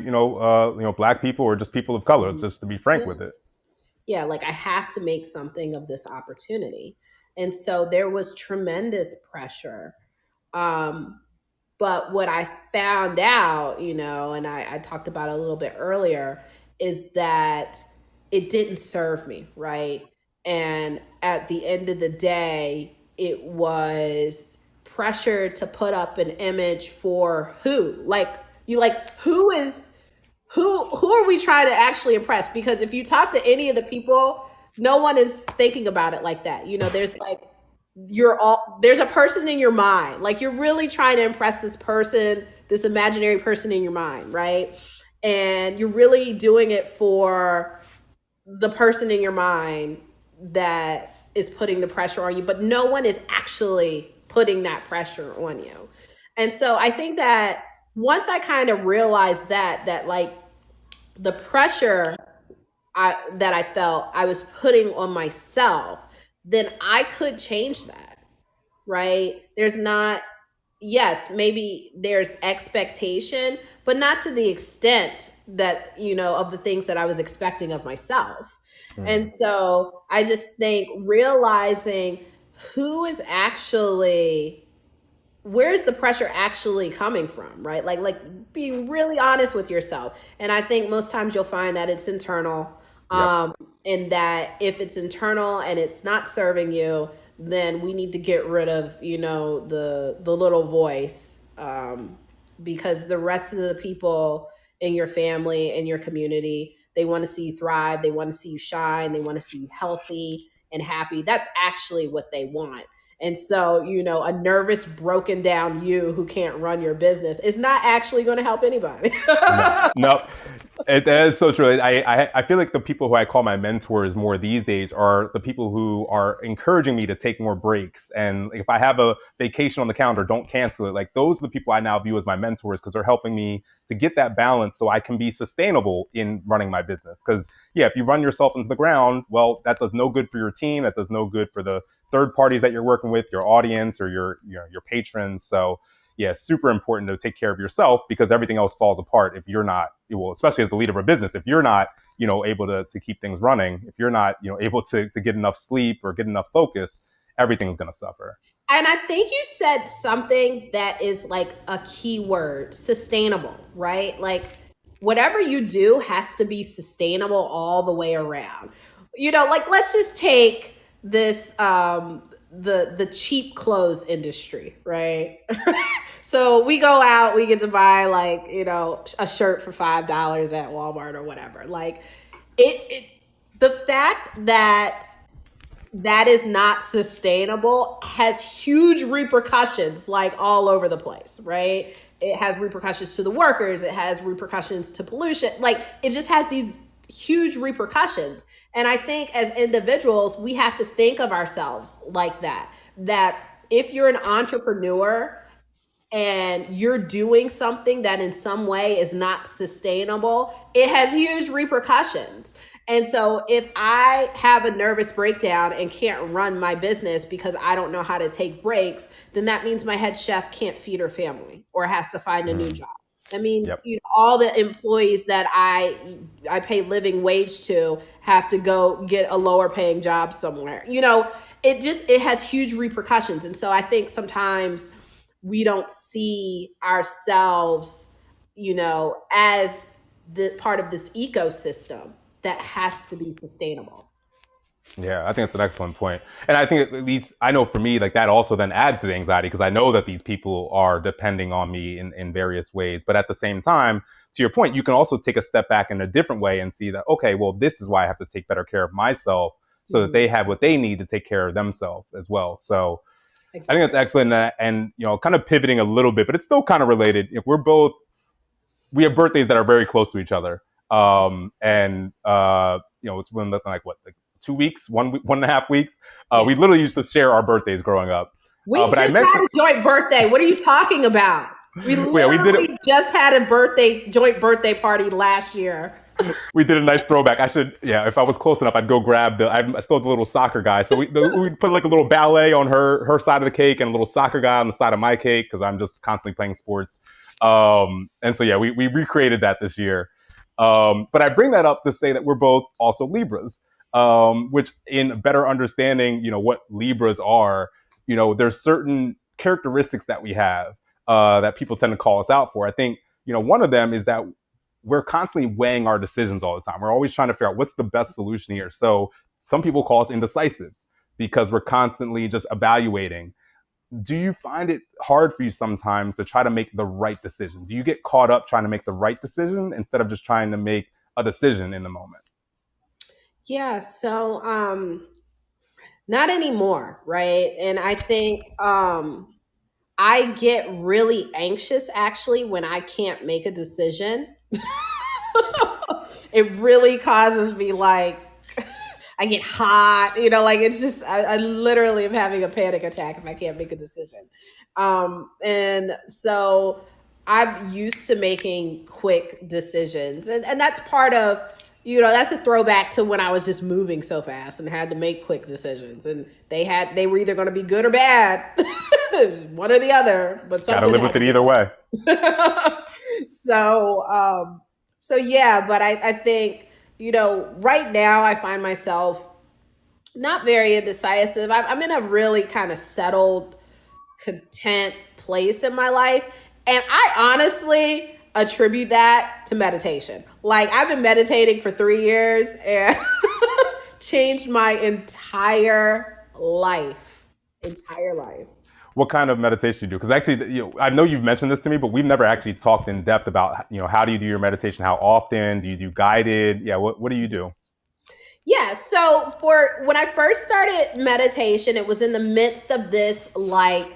black people or just people of color. Mhm. Just to be frank Yeah. with it. Yeah, like I have to make something of this opportunity. And so there was tremendous pressure. Um, but what I found out, and I talked about it a little bit earlier, is that it didn't serve me, right? And at the end of the day, it was pressure to put up an image for who? Who is who are we trying to actually impress? Because if you talk to any of the people, no one is thinking about it like that. There's like there's a person in your mind. Like you're really trying to impress this person, this imaginary person in your mind, right? And you're really doing it for the person in your mind that is putting the pressure on you, but no one is actually putting that pressure on you. And so I think that once I kind of realized that like the pressure that I felt I was putting on myself, then I could change that, right? There's not, yes, maybe there's expectation, but not to the extent that, of the things that I was expecting of myself. And so I just think realizing who is actually, where's the pressure actually coming from, right? Like being really honest with yourself. And I think most times you'll find that it's internal. Yep. um and that if it's internal and it's not serving you, then we need to get rid of, the little voice, because the rest of the people in your family and your community, they want to see you thrive, they want to see you shine, they want to see you healthy and happy. That's actually what they want. And so, a nervous, broken down you who can't run your business is not actually going to help anybody. No, no, that is so true. I feel like the people who I call my mentors more these days are the people who are encouraging me to take more breaks. And if I have a vacation on the calendar, don't cancel it. Like those are the people I now view as my mentors because they're helping me to get that balance so I can be sustainable in running my business. Because yeah, if you run yourself into the ground, well, that does no good for your team. That does no good for the third parties that you're working with, your audience or your patrons. So yeah, super important to take care of yourself because everything else falls apart if you're not, well, especially as the leader of a business, if you're not, able to keep things running, if you're not, able to get enough sleep or get enough focus, everything's going to suffer. And I think you said something that is like a key word, sustainable, right? Like whatever you do has to be sustainable all the way around. Like let's just take this the cheap clothes industry, right? So we go out, we get to buy like, a shirt for $5 at Walmart or whatever. Like it the fact that that is not sustainable has huge repercussions like all over the place, right? It has repercussions to the workers, it has repercussions to pollution. Like it just has these huge repercussions. And I think as individuals, we have to think of ourselves like that. That if you're an entrepreneur and you're doing something that in some way is not sustainable, it has huge repercussions. And so if I have a nervous breakdown and can't run my business because I don't know how to take breaks, then that means my head chef can't feed her family or has to find a new job. That means Yep. all the employees that I pay living wage to have to go get a lower paying job somewhere. It has huge repercussions. And so I think sometimes we don't see ourselves, as the part of this ecosystem that has to be sustainable. Yeah, I think that's an excellent point. And I think at least I know for me, like that also then adds to the anxiety because I know that these people are depending on me in various ways. But at the same time, to your point, you can also take a step back in a different way and see that, okay, well, this is why I have to take better care of myself so that they have what they need to take care of themselves as well. So I think that's excellent. And, kind of pivoting a little bit, but it's still kind of related. If we have birthdays that are very close to each other. It's when like what, like 2 weeks, 1.5 weeks. We literally used to share our birthdays growing up. We But I just had mentioned, a joint birthday. What are you talking about? We yeah, we did it. literally just had a joint birthday party last year. We did a nice throwback. I should, yeah, if I was close enough, I'd go grab I still have the little soccer guy. So we put like a little ballet on her side of the cake and a little soccer guy on the side of my cake because I'm just constantly playing sports. And so, yeah, we recreated that this year. But I bring that up to say that we're both also Libras, which in better understanding, what Libras are, there's certain characteristics that we have that people tend to call us out for. I think, one of them is that we're constantly weighing our decisions all the time. We're always trying to figure out what's the best solution here. So some people call us indecisive because we're constantly just evaluating. Do you find it hard for you sometimes to try to make the right decision? Do you get caught up trying to make the right decision instead of just trying to make a decision in the moment? Yeah, so not anymore, right? And I think I get really anxious actually when I can't make a decision. It really causes me like I get hot, like it's just I literally am having a panic attack if I can't make a decision. And so I'm used to making quick decisions. And that's part of, that's a throwback to when I was just moving so fast and had to make quick decisions. And they were either going to be good or bad. It was one or the other, but Gotta something live with it either way. so yeah, but I think, right now I find myself not very indecisive. I'm in a really kind of settled, content place in my life. And I honestly attribute that to meditation. Like, I've been meditating for 3 years and changed my entire life. Entire life. What kind of meditation do you do? Because actually, I know you've mentioned this to me, but we've never actually talked in depth about, how do you do your meditation? How often do you do guided? Yeah, what do you do? Yeah, so for when I first started meditation, it was in the midst of this, like,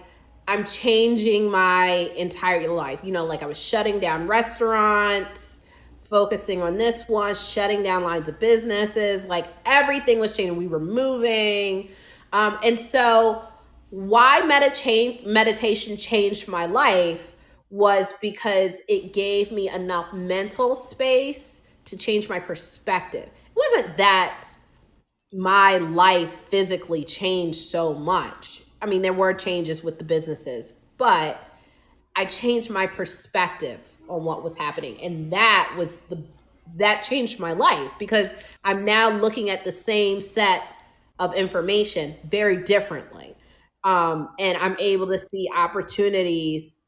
I'm changing my entire life. Like, I was shutting down restaurants, focusing on this one, shutting down lines of businesses, like everything was changing. We were moving. And so why meditation changed my life was because it gave me enough mental space to change my perspective. It wasn't that my life physically changed so much. I mean, there were changes with the businesses, but I changed my perspective on what was happening. And that changed my life because I'm now looking at the same set of information very differently. And I'm able to see opportunities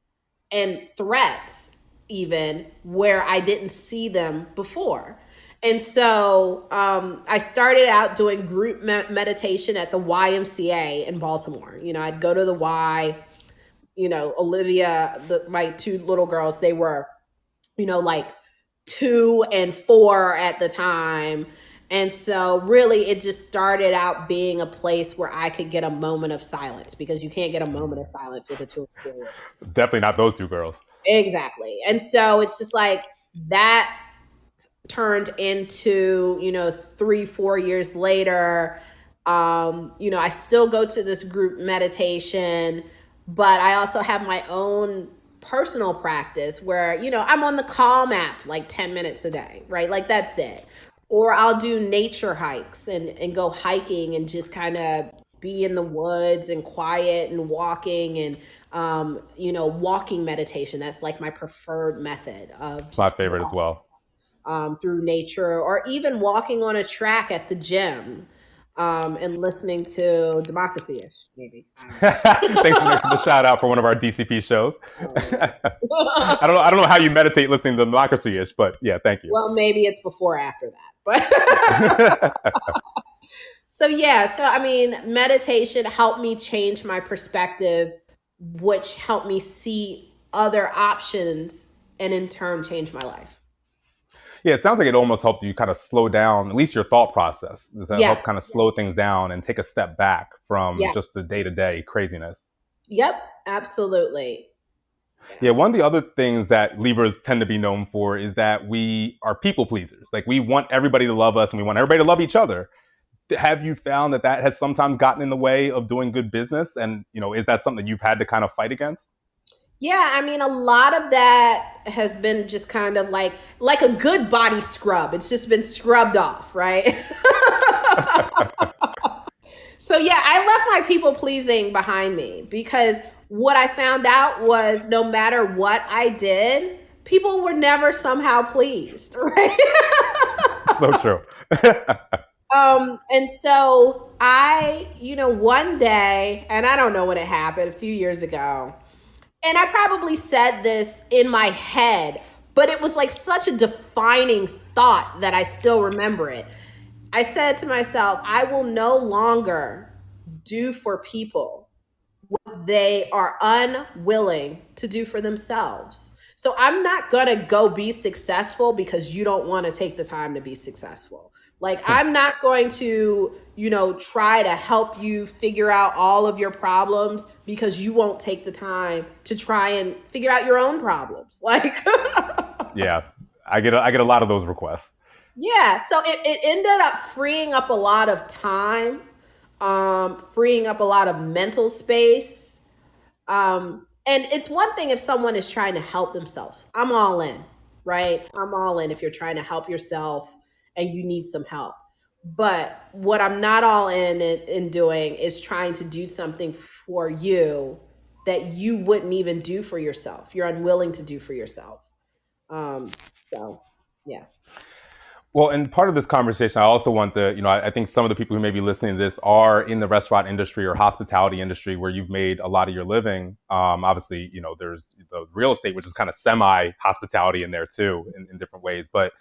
and threats even where I didn't see them before. And so I started out doing group meditation at the YMCA in Baltimore. I'd go to the Y. Olivia, my two little girls, they were, like 2 and 4 at the time. And so really it just started out being a place where I could get a moment of silence, because you can't get a moment of silence with a 2 and 4. Definitely not those two girls. Exactly. And so it's just like that turned into, 3-4 years later, I still go to this group meditation, but I also have my own personal practice where, I'm on the Calm app like 10 minutes a day, right? Like, that's it. Or I'll do nature hikes and go hiking and just kind of be in the woods and quiet and walking and, walking meditation. That's like my preferred method of It's my just favorite as well. through nature, or even walking on a track at the gym, and listening to Democracy-ish, maybe. Thanks for mixing the shout out for one of our DCP shows. I don't know how you meditate listening to Democracy-ish, but yeah, thank you. Well, maybe it's before or after that. But so yeah, so I mean, meditation helped me change my perspective, which helped me see other options, and in turn change my life. Yeah, it sounds like it almost helped you kind of slow down, at least your thought process. That Yeah. help kind of slow things down and take a step back from Yeah. just the day-to-day craziness. Yep, absolutely. Yeah, one of the other things that Libras tend to be known for is that we are people pleasers. Like, we want everybody to love us and we want everybody to love each other. Have you found that has sometimes gotten in the way of doing good business? And, is that something you've had to kind of fight against? Yeah, I mean, a lot of that has been just kind of like a good body scrub. It's just been scrubbed off, right? So yeah, I left my people pleasing behind me, because what I found out was no matter what I did, people were never somehow pleased, right? So true. And so one day, and I don't know when it happened, a few years ago, and I probably said this in my head, but it was like such a defining thought that I still remember it. I said to myself, I will no longer do for people what they are unwilling to do for themselves. So I'm not going to go be successful because you don't want to take the time to be successful. Like, I'm not going to, try to help you figure out all of your problems because you won't take the time to try and figure out your own problems. Like, yeah, I get a lot of those requests. Yeah, so it ended up freeing up a lot of time, freeing up a lot of mental space. And it's one thing if someone is trying to help themselves. I'm all in, right? I'm all in if you're trying to help yourself and you need some help. But what I'm not all in doing is trying to do something for you that you wouldn't even do for yourself. You're unwilling to do for yourself. Um, so yeah. Well, and part of this conversation, I also want I think some of the people who may be listening to this are in the restaurant industry or hospitality industry where you've made a lot of your living. Obviously, there's the real estate, which is kind of semi hospitality in there too, in different ways. But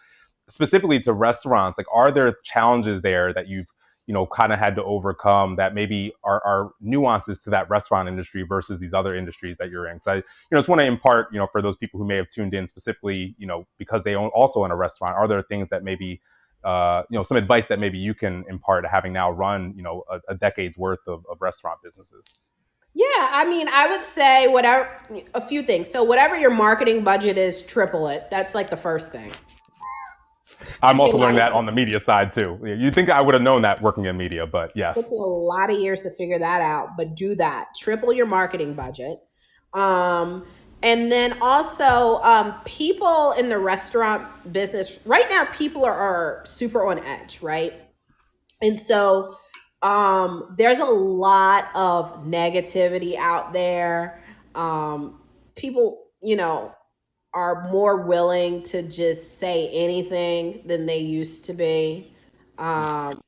specifically to restaurants, like, are there challenges there that you've kind of had to overcome that maybe are nuances to that restaurant industry versus these other industries that you're in? So I just want to impart, for those people who may have tuned in specifically, because they also own a restaurant, are there things that maybe some advice that maybe you can impart, having now run a decade's worth of restaurant businesses? Yeah, I mean, I would say whatever, a few things. So whatever your marketing budget is, triple it. That's like the first thing. I'm You also learning that know, on the media side too. You think I would have known that working in media, but took yes. me a lot of years to figure that out, but do that. Triple your marketing budget. Um, and then also, people in the restaurant business right now, people are super on edge, right? And so, there's a lot of negativity out there. People, are more willing to just say anything than they used to be. Um,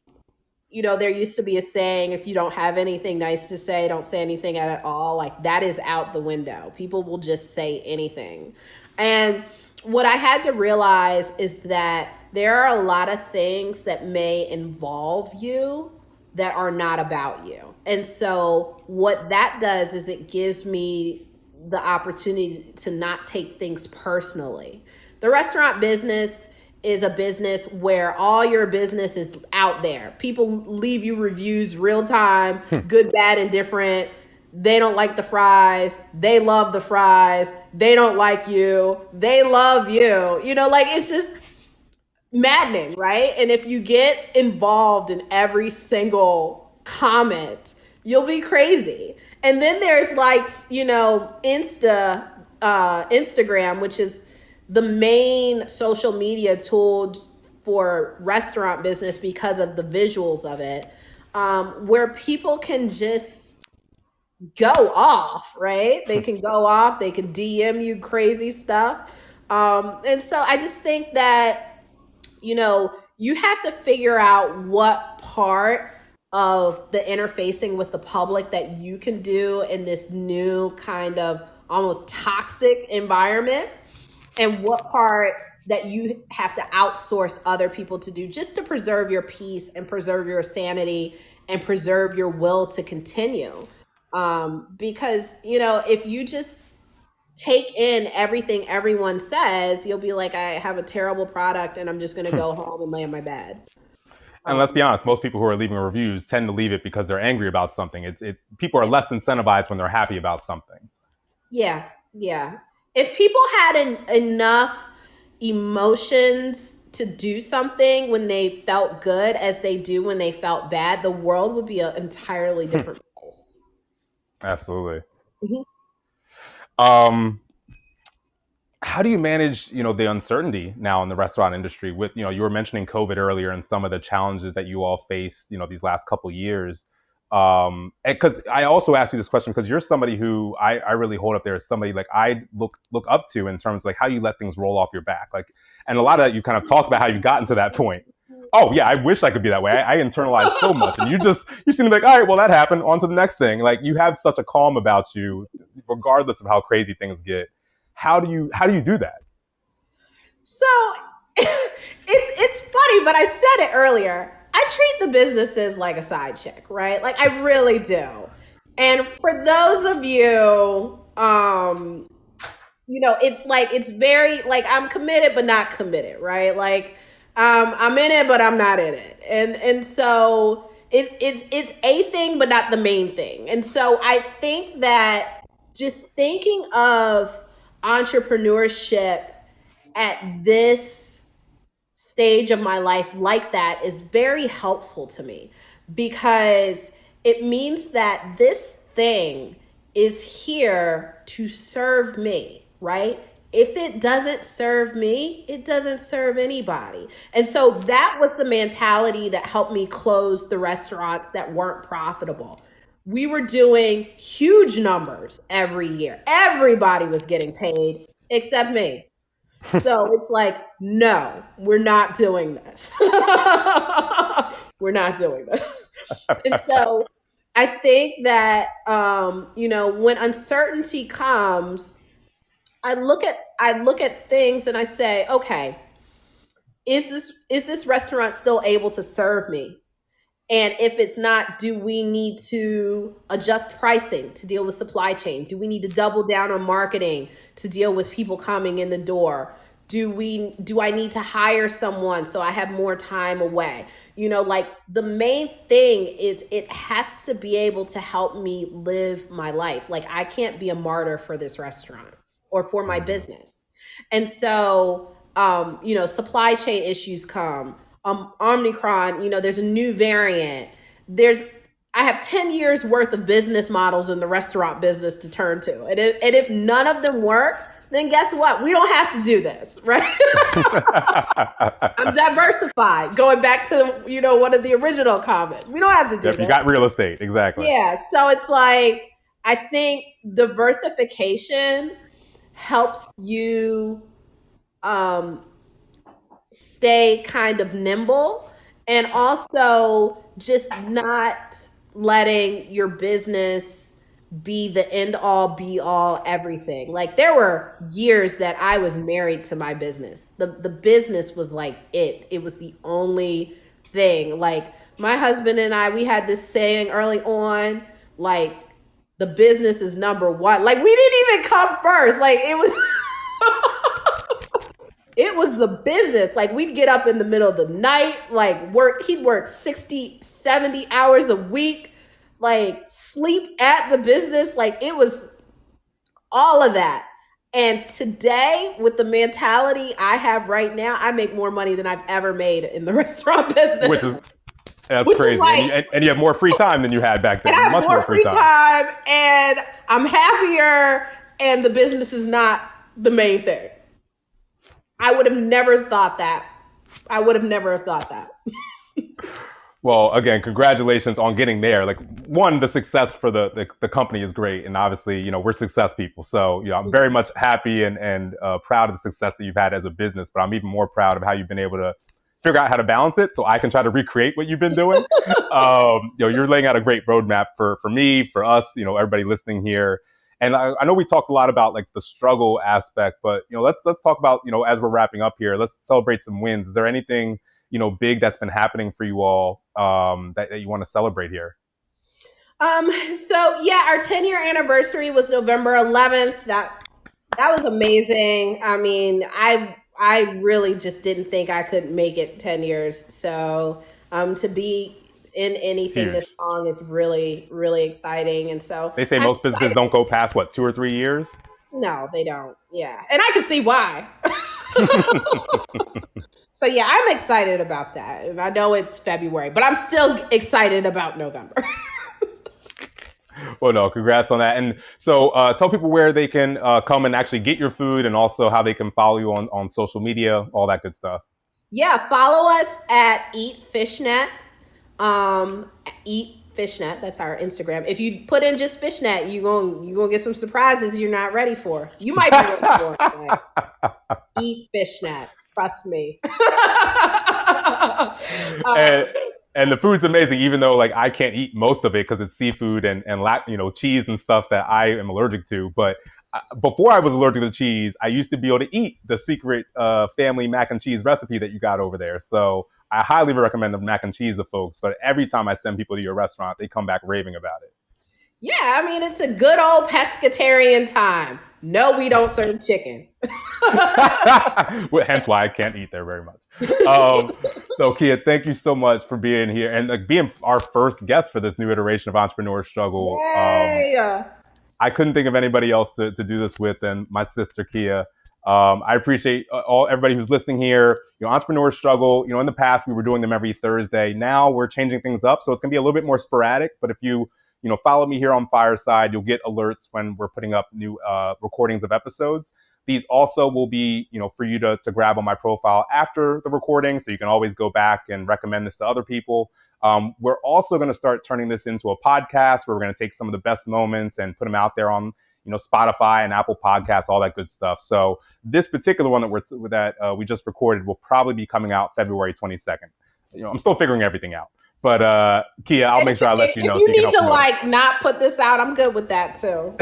there used to be a saying, if you don't have anything nice to say, don't say anything at all. Like, that is out the window. People will just say anything. And what I had to realize is that there are a lot of things that may involve you that are not about you. And so what that does is it gives me the opportunity to not take things personally. The restaurant business is a business where all your business is out there. People leave you reviews real time, good, bad, and different. They don't like the fries. They love the fries. They don't like you. They love you. Like, it's just maddening, right? And if you get involved in every single comment, you'll be crazy. And then there's like, Instagram, which is the main social media tool for restaurant business because of the visuals of it, where people can just go off, right? They can go off, they can DM you crazy stuff. And so I just think that you have to figure out what part of the interfacing with the public that you can do in this new kind of almost toxic environment, and what part that you have to outsource other people to do just to preserve your peace and preserve your sanity and preserve your will to continue. Because, if you just take in everything everyone says, you'll be like, I have a terrible product and I'm just going to go home and lay in my bed. And let's be Um, honest, most people who are leaving reviews tend to leave it because they're angry about something. People are less incentivized when they're happy about something. yeah, yeah. If people had enough emotions to do something when they felt good as they do when they felt bad, the world would be an entirely different place. Absolutely. Mhm. Um, how do you manage, the uncertainty now in the restaurant industry? With, you were mentioning COVID earlier and some of the challenges that you all face, these last couple of years. Because I also asked you this question because you're somebody who I really hold up there as somebody like I look up to in terms of like how you let things roll off your back. Like, and a lot of that you kind of talked about how you gotten to that point. Oh yeah, I wish I could be that way. I internalize so much, and you seem to be like, all right, well that happened. On to the next thing. Like, you have such a calm about you, regardless of how crazy things get. How do you do that? So it's funny, but I said it earlier. I treat the businesses like a side chick, right? Like, I really do. And for those of you, it's like, it's very like, I'm committed but not committed, right? Like, I'm in it but I'm not in it. And so it's a thing but not the main thing. And so I think that just thinking of entrepreneurship at this stage of my life like that is very helpful to me, because it means that this thing is here to serve me, right? If it doesn't serve me, it doesn't serve anybody. And so that was the mentality that helped me close the restaurants that weren't profitable. We were doing huge numbers every year. Everybody was getting paid except me. So it's like, no, we're not doing this. We're not doing this. And so I think that when uncertainty comes, I look at things and I say, okay, is this restaurant still able to serve me? And if it's not, do we need to adjust pricing to deal with supply chain? Do we need to double down on marketing to deal with people coming in the door? Do I need to hire someone so I have more time away? Like the main thing is it has to be able to help me live my life. Like I can't be a martyr for this restaurant or for my business. And so supply chain issues come. Omicron, there's a new variant. I have 10 years worth of business models in the restaurant business to turn to. And if none of them work, then guess what? We don't have to do this, right? I'm diversified. Going back to, one of the original comments. We don't have to do Yep, this. you got real estate, exactly. Yeah. So it's like, I think diversification helps you stay kind of nimble, and also just not letting your business be the end all be all everything. Like there were years that I was married to my business. The business was like it was the only thing. Like my husband and I, we had this saying early on, like the business is number one. Like we didn't even come first. Like it was it was the business. Like we'd get up in the middle of the night, like he'd work 60, 70 hours a week, like sleep at the business. Like it was all of that. And today, with the mentality I have right now, I make more money than I've ever made in the restaurant business. That's Which crazy. is like, and you have more free time than you had back then. And I have Much more free time, and I'm happier, and the business is not the main thing. I would have never thought that. Well, again, congratulations on getting there. Like one, the success for the company is great. And obviously, we're success people. So, I'm very much happy and proud of the success that you've had as a business, but I'm even more proud of how you've been able to figure out how to balance it so I can try to recreate what you've been doing. You're laying out a great roadmap for me, for us, everybody listening here. And I know we talked a lot about like the struggle aspect, but let's talk about as we're wrapping up here, let's celebrate some wins. Is there anything big that's been happening for you all that you want to celebrate here? So yeah, our 10-year anniversary was November 11th. That was amazing. I mean, I really just didn't think I could make it 10 years. So to be in anything this long is really, really exciting. And so they say most businesses don't go past 2 or 3 years. No, they don't. Yeah. And I can see why. So yeah, I'm excited about that. And I know it's February, but I'm still excited about November. Well, no, congrats on that. And so tell people where they can come and actually get your food, and also how they can follow you on social media, all that good stuff. Yeah, follow us at Eat Fishnet. Eat Fishnet, that's our Instagram. If you put in just Fishnet, you're gonna get some surprises you're not ready for. You might be ready for it. Eat Fishnet. Trust me. And the food's amazing, even though like I can't eat most of it because it's seafood and cheese and stuff that I am allergic to. But before I was allergic to cheese, I used to be able to eat the secret family mac and cheese recipe that you got over there. So I highly recommend the mac and cheese to folks. But every time I send people to your restaurant, they come back raving about it. Yeah, I mean, it's a good old pescatarian time. No, we don't serve chicken. Hence why I can't eat there very much. So Keyia, thank you so much for being here and being our first guest for this new iteration of Entrepreneur Struggle. Yay! I couldn't think of anybody else to do this with than my sister Keyia. I appreciate everybody who's listening here. Entrepreneur Struggle. In the past we were doing them every Thursday. Now we're changing things up, so it's gonna be a little bit more sporadic. But if you follow me here on Fireside. You'll get alerts when we're putting up new recordings of episodes. These also will be, for you to grab on my profile after the recording, so you can always go back and recommend this to other people. We're also going to start turning this into a podcast where we're going to take some of the best moments and put them out there on, Spotify and Apple Podcasts, all that good stuff. So this particular one that we just recorded will probably be coming out February 22nd. I'm still figuring everything out. But Keyia, I'll make sure I let you know. If you need to not put this out, I'm good with that too.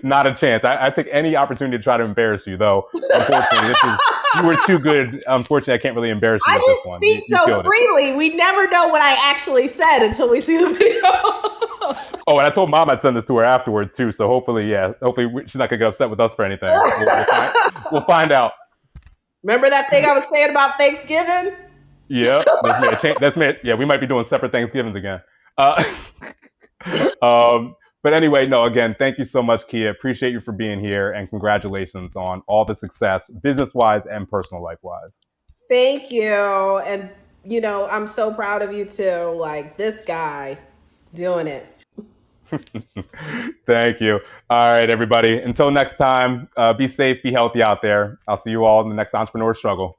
Not a chance. I take any opportunity to try to embarrass you, though. Unfortunately, you were too good. Unfortunately, I can't really embarrass you. I just speak so freely. We never know what I actually said until we see the video. Oh, and I told Mom I'd send this to her afterwards too. So hopefully she's not gonna get upset with us for anything. We'll find out. Remember that thing I was saying about Thanksgiving? Yeah, we might be doing separate Thanksgivings again. But anyway, no, again, thank you so much, Keyia. Appreciate you for being here, and congratulations on all the success, business-wise and personal life-wise. Thank you. And, I'm so proud of you too. Like, this guy doing it. Thank you. All right, everybody. Until next time, be safe, be healthy out there. I'll see you all in the next Entrepreneur Struggle.